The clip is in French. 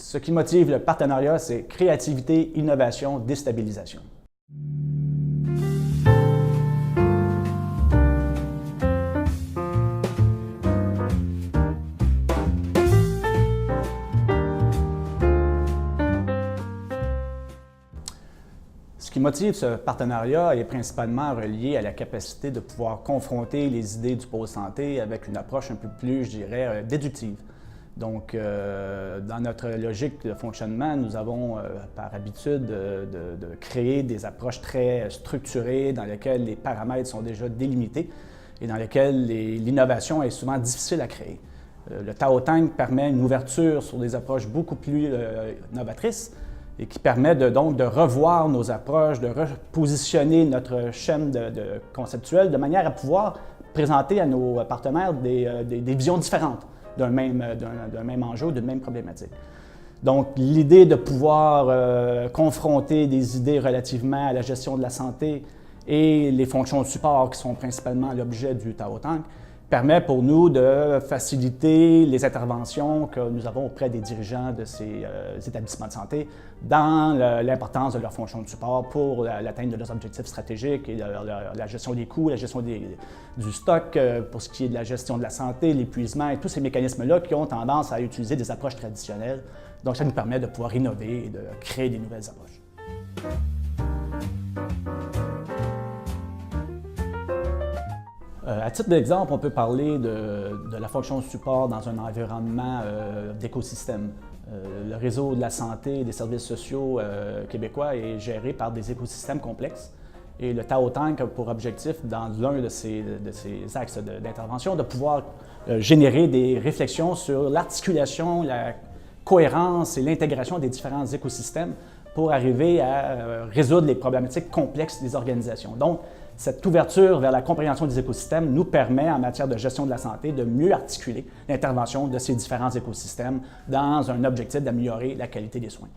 Ce qui motive le partenariat, c'est créativité, innovation, déstabilisation. Ce qui motive ce partenariat est principalement relié à la capacité de pouvoir confronter les idées du pôle santé avec une approche un peu plus, je dirais, déductive. Donc, dans notre logique de fonctionnement, nous avons par habitude de créer des approches très structurées dans lesquelles les paramètres sont déjà délimités et dans lesquelles l'innovation est souvent difficile à créer. Le Tao Tank permet une ouverture sur des approches beaucoup plus novatrices et qui permet donc de revoir nos approches, de repositionner notre chaîne conceptuelle de manière à pouvoir présenter à nos partenaires des visions différentes d'un même enjeu, d'une même problématique. Donc, l'idée de pouvoir confronter des idées relativement à la gestion de la santé et les fonctions de support qui sont principalement l'objet du Tao Tank permet pour nous de faciliter les interventions que nous avons auprès des dirigeants de ces établissements de santé dans l'importance de leurs fonctions de support pour l'atteinte de leurs objectifs stratégiques et la gestion des coûts, la gestion du stock, pour ce qui est de la gestion de la santé, l'épuisement et tous ces mécanismes-là qui ont tendance à utiliser des approches traditionnelles. Donc, ça nous permet de pouvoir innover et de créer des nouvelles approches. À titre d'exemple, on peut parler de la fonction de support dans un environnement d'écosystème. Le réseau de la santé et des services sociaux québécois est géré par des écosystèmes complexes. Et le Tao Tank a pour objectif, dans l'un de ces axes d'intervention, de pouvoir générer des réflexions sur l'articulation, la cohérence et l'intégration des différents écosystèmes pour arriver à résoudre les problématiques complexes des organisations. Donc, cette ouverture vers la compréhension des écosystèmes nous permet, en matière de gestion de la santé, de mieux articuler l'intervention de ces différents écosystèmes dans un objectif d'améliorer la qualité des soins.